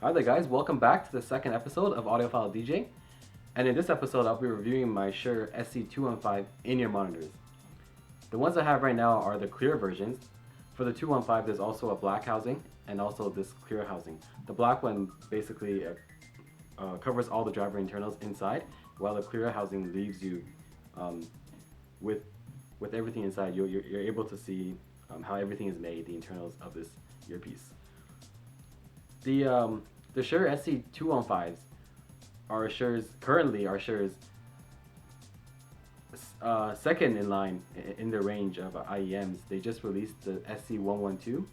Hi there guys, welcome back to the second episode of Audiophile DJ. And in this episode I'll be reviewing my Shure SE215 In-Ear Monitors. The ones I have right now are the clear versions. For the 215 there's also a black housing and also this clear housing. The black one basically covers all the driver internals inside, while the clear housing leaves you with everything inside. You're able to see how everything is made, the internals of this earpiece. The Shure SE215s are currently Shure's second in line in the range of IEMs. They just released the SE112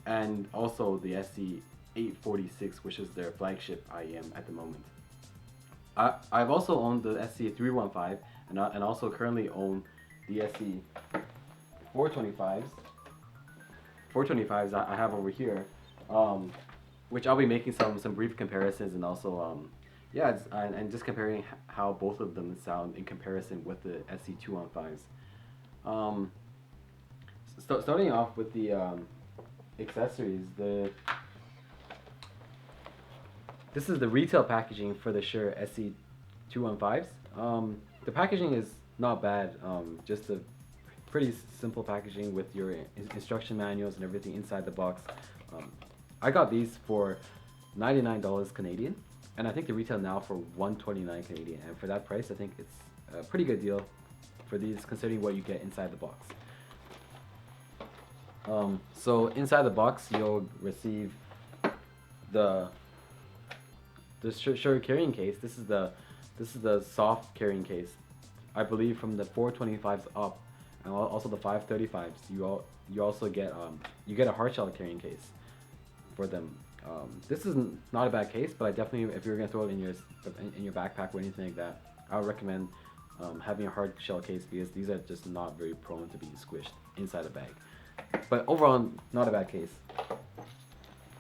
and also the SE846, which is their flagship IEM at the moment. I've also owned the SE315 and also currently own the SE425s. 425s I have over here, which I'll be making some brief comparisons and also and just comparing how both of them sound in comparison with the SE215s. Starting off with the accessories, this is the retail packaging for the Shure SE215s. The packaging is not bad, just a pretty simple packaging with your instruction manuals and everything inside the box. I got these for $99 Canadian, and I think they retail now for $129 Canadian, and for that price I think it's a pretty good deal for these considering what you get inside the box. So inside the box you'll receive the Shure carrying case. This is the soft carrying case. I believe from the 425s up and also the 535s you also get a hard shell carrying case for them. This is not a bad case, but I definitely, if you're gonna throw it in your backpack or anything like that, I would recommend having a hard shell case because these are just not very prone to being squished inside a bag. But overall, not a bad case.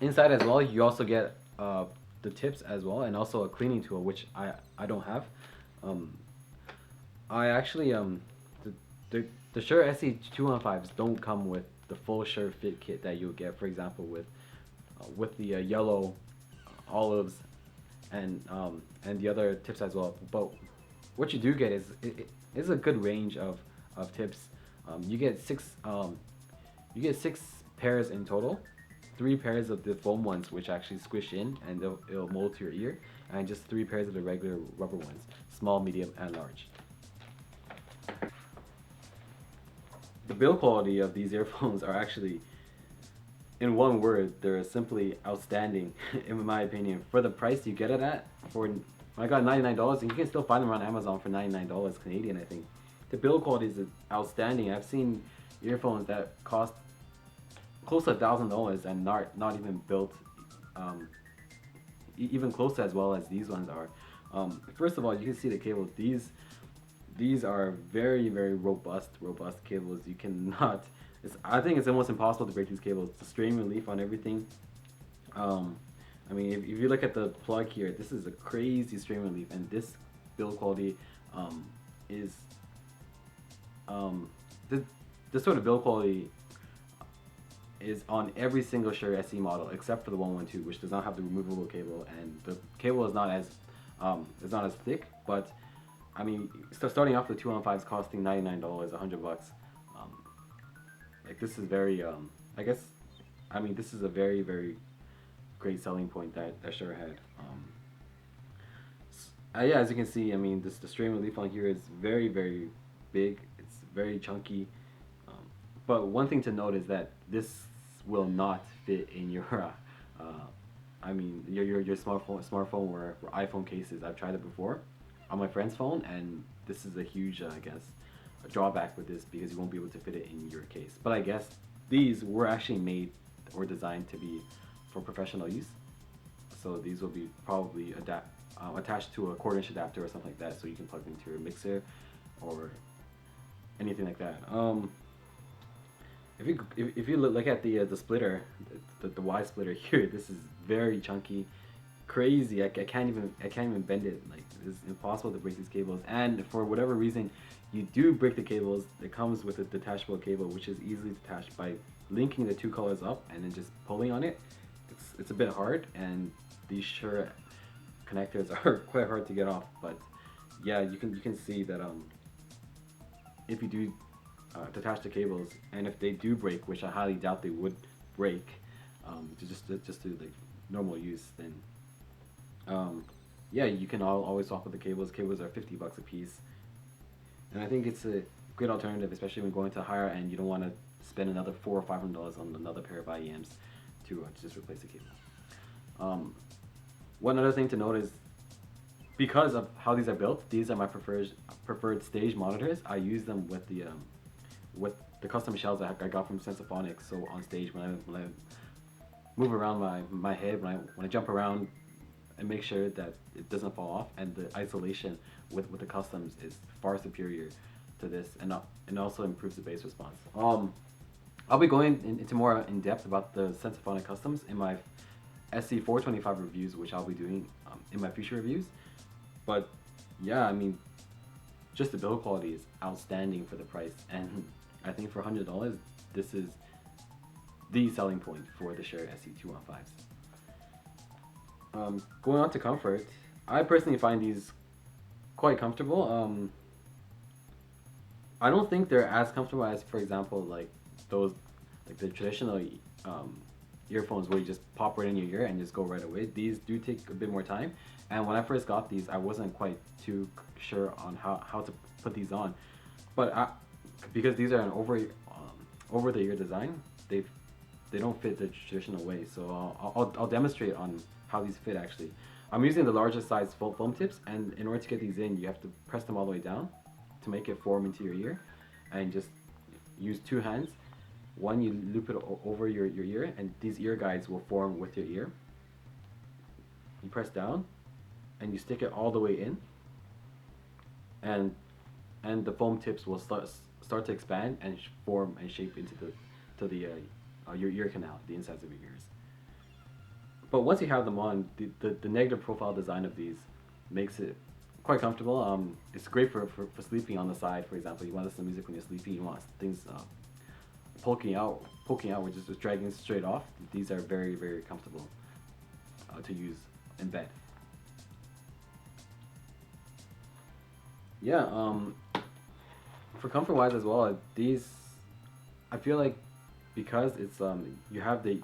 Inside as well, you also get the tips as well, and also a cleaning tool, which I don't have. I actually the Shure SE215s don't come with the full Shure Fit kit that you'll get, for example, with the yellow olives and the other tips as well. But what you do get is a good range of tips. You get six pairs in total. 3 pairs of the foam ones, which actually squish in and it'll mold to your ear, and just 3 pairs of the regular rubber ones, small, medium, and large. The build quality of these earphones are actually, in one word, they're simply outstanding in my opinion. For the price you get it at, I got $99, and you can still find them on Amazon for $99 Canadian, I think. The build quality is outstanding. I've seen earphones that cost close to $1,000 and not even built even close to as well as these ones are. First of all, you can see the cables. These are very robust cables. You cannot. I think it's almost impossible to break these cables. The strain relief on everything. I mean, if you look at the plug here, this is a crazy strain relief, and this build quality is this sort of build quality is on every single Shure SE model except for the 112, which does not have the removable cable, and the cable is not as thick. But I mean, starting off the 215s costing $99, $100. Like, this is very this is a very great selling point that Shure had. Yeah, as you can see, I mean, the strain relief on here is very big. It's very chunky. But one thing to note is that this will not fit in your your smartphone or iPhone cases. I've tried it before on my friend's phone, and this is a huge a drawback with this, because you won't be able to fit it in your case. But I guess these were actually made or designed to be for professional use, so these will be probably attached to a quarter-inch adapter or something like that, so you can plug them into your mixer or anything like that. If you look at the splitter, the Y splitter here, this is very chunky, crazy. I can't even bend it. Like, it's impossible to break these cables. And for whatever reason, you do break the cables. It comes with a detachable cable, which is easily detached by linking the two colors up and then just pulling on it. It's a bit hard, and these Shure connectors are quite hard to get off. But yeah, you can see that if you do detach the cables, and if they do break, which I highly doubt they would break, just to like normal use, then yeah, you can always swap with the cables. Cables are $50 a piece, and I think it's a great alternative, especially when going to higher end. You don't want to spend another $400 or $500 on another pair of IEMs to just replace the cable. One other thing to note is, because of how these are built, these are my preferred stage monitors. I use them with the custom shells that I got from Sensophonics. So on stage, when I move around my head, when I jump around, and make sure that it doesn't fall off, and the isolation with the customs is far superior to this, and also improves the bass response. I'll be going into more in depth about the Sensophonic customs in my SE425 reviews, which I'll be doing in my future reviews. But yeah, I mean, just the build quality is outstanding for the price, and I think for $100, this is the selling point for the Shure SE215s. Going on to comfort, I personally find these quite comfortable. I don't think they're as comfortable as, for example, like those, like the traditional earphones where you just pop right in your ear and just go right away. These do take a bit more time, and when I first got these, I wasn't quite too sure on how to put these on. But because these are an over the ear design, they don't fit the traditional way. So I'll demonstrate on how these fit actually. I'm using the larger size foam tips, and in order to get these in, you have to press them all the way down to make it form into your ear, and just use two hands. One, you loop it over your ear, and these ear guides will form with your ear. You press down, and you stick it all the way in, and the foam tips will start to expand and form and shape into your ear canal, the insides of your ears. But once you have them on, the negative profile design of these makes it quite comfortable. It's great for sleeping on the side, for example. You want to listen to music when you're sleeping. You want things poking out, which is just dragging straight off. These are very, very comfortable to use in bed. Yeah, for comfort wise as well, these, I feel like, because it's you have the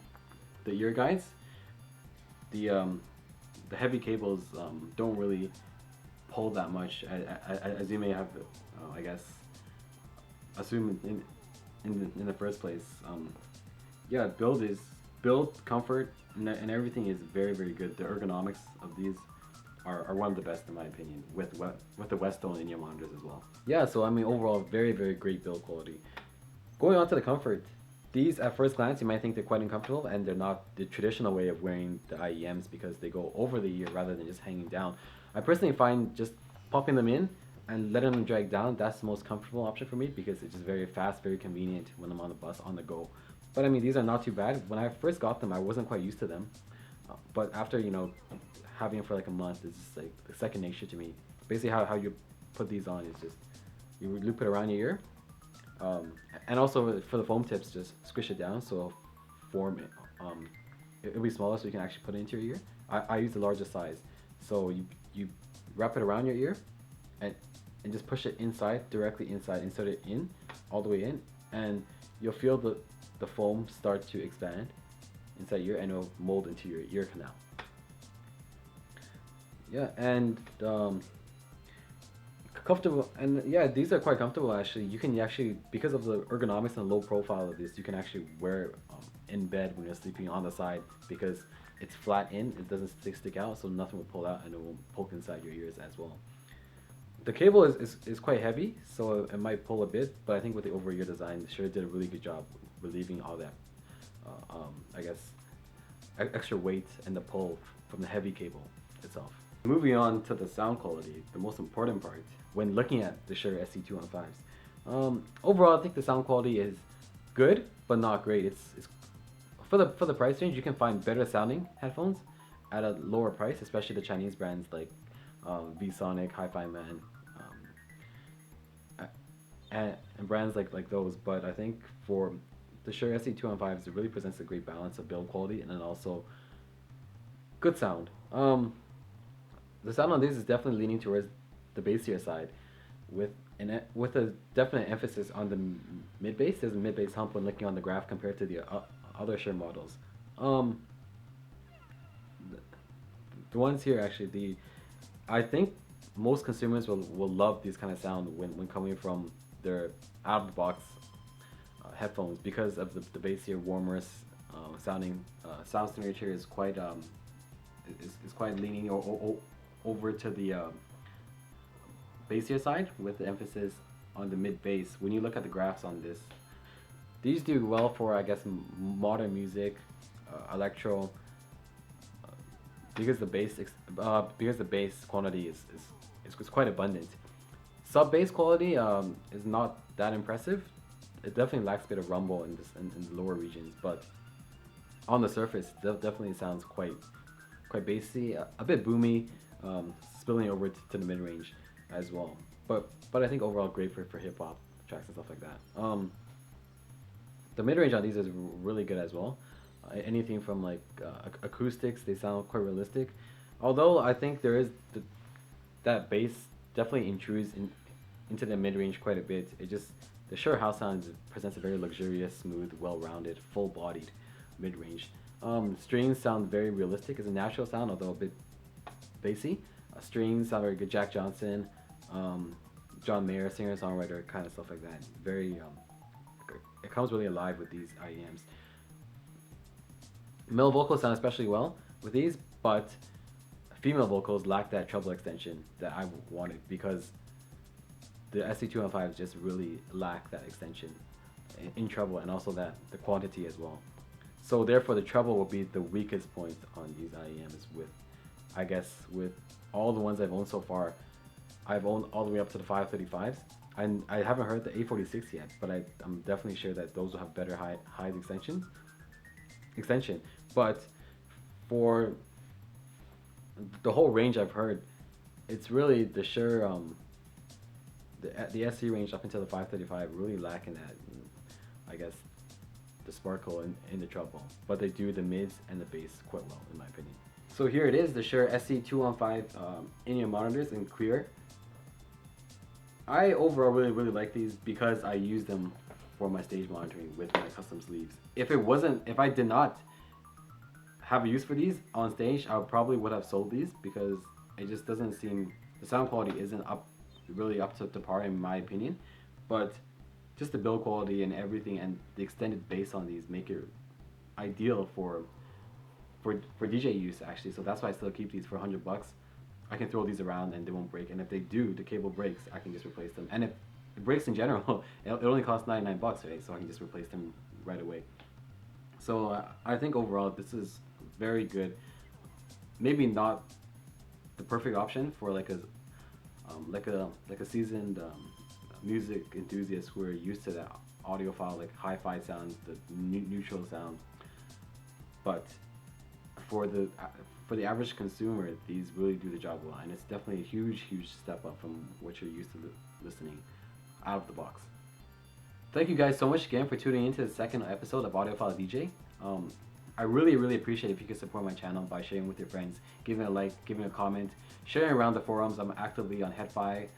ear guides, the heavy cables don't really pull that much as you may have I guess assume in the first place. Yeah, build comfort and everything is very, very good. The ergonomics of these are one of the best in my opinion, with the Westone in-ear monitors as well. Yeah, so I mean overall very, very great build quality. Going on to the comfort, these at first glance you might think they're quite uncomfortable, and they're not the traditional way of wearing the IEMs because they go over the ear rather than just hanging down. I personally find just popping them in and letting them drag down, that's the most comfortable option for me because it's just very fast, very convenient when I'm on the bus, on the go. But I mean, these are not too bad. When I first got them, I wasn't quite used to them. But after, having it for like a month, it's just like second nature to me. Basically how you put these on is just, you loop it around your ear. And also for the foam tips, just squish it down so it'll form it. It'll be smaller so you can actually put it into your ear. I use the largest size. So you wrap it around your ear and just push it inside, directly inside, insert it in, all the way in, and you'll feel the foam start to expand inside your ear and it'll mold into your ear canal. Yeah, and comfortable, and yeah, these are quite comfortable actually. You can actually, because of the ergonomics and low profile of this, you can actually wear it in bed when you're sleeping on the side because it's flat in, it doesn't stick out, so nothing will pull out and it won't poke inside your ears as well. The cable is quite heavy, so it might pull a bit, but I think with the over-ear design, Shure did a really good job relieving all that, I guess, extra weight and the pull from the heavy cable itself. Moving on to the sound quality, the most important part when looking at the Shure SE215s. Overall, I think the sound quality is good, but not great. It's for the price range, you can find better sounding headphones at a lower price, especially the Chinese brands like VSonic, Hi-Fi Man, and brands like those. But I think for the Shure SE215s, it really presents a great balance of build quality and then also Good sound. The sound on these is definitely leaning towards the bassier side, with with a definite emphasis on the mid bass. There's a mid bass hump when looking on the graph compared to the other Shure models. Um, the, the ones here actually, I think most consumers will love these kind of sound when coming from their out of the box headphones because of the bassier, warmer sounding sound signature is quite is quite leaning over to the bassier side with the emphasis on the mid bass. When you look at the graphs on this, these do well for I guess modern music, electro, because because the bass quantity is quite abundant. Sub bass quality is not that impressive. It definitely lacks a bit of rumble in the lower regions, but on the surface, it definitely sounds quite bassy, a bit boomy, spilling over to the mid range as well. But I think overall great for hip hop tracks and stuff like that. The mid range on these is really good as well. Anything from like acoustics, they sound quite realistic. Although I think there is that bass definitely intrudes into the mid range quite a bit. It just the Shure house sound presents a very luxurious, smooth, well-rounded, full-bodied mid range. Strings sound very realistic. It's a natural sound, although a bit bassy. Strings sound very good. Jack Johnson, John Mayer, singer-songwriter, kind of stuff like that. Very, it comes really alive with these IEMs. Male vocals sound especially well with these, but female vocals lack that treble extension that I wanted because the SE215s just really lack that extension in treble and also the quantity as well. So therefore the treble will be the weakest point on these IEMs with, I guess, with all the ones I've owned so far. I've owned all the way up to the 535s. And I haven't heard the A46 yet, but I'm definitely sure that those will have better high extension. But for the whole range I've heard, it's really the Shure, the SE range up until the 535 really lacking that, I guess, the sparkle in the treble. But they do the mids and the bass quite well, in my opinion. So here it is, the Shure SE215 in-ear monitors in clear. I overall really like these because I use them for my stage monitoring with my custom sleeves. If I did not have a use for these on stage, I probably would have sold these because it just doesn't seem, the sound quality isn't really up to par in my opinion. But just the build quality and everything and the extended bass on these make it ideal for DJ use actually. So that's why I still keep these for $100. I can throw these around and they won't break. And if they do, the cable breaks, I can just replace them. And if it breaks in general, it only costs $99, right? So I can just replace them right away. So I think overall this is very good. Maybe not the perfect option for like a seasoned music enthusiast who are used to that audiophile, like hi-fi sound, the neutral sound. But for the average consumer, these really do the job well, and it's definitely a huge step up from what you're used to listening out of the box. Thank you guys so much again for tuning into the second episode of Audiophile DJ. I really appreciate it if you could support my channel by sharing with your friends, giving a like, giving a comment, sharing around the forums. I'm actively on HeadFi,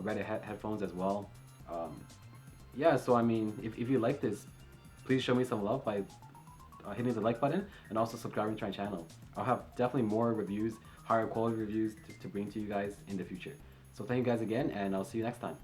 Reddit headphones as well. Yeah, so I mean, if you like this, please show me some love by hitting the like button and also subscribing to my channel. I'll have definitely more reviews, higher quality reviews to bring to you guys in the future. So thank you guys again, and I'll see you next time.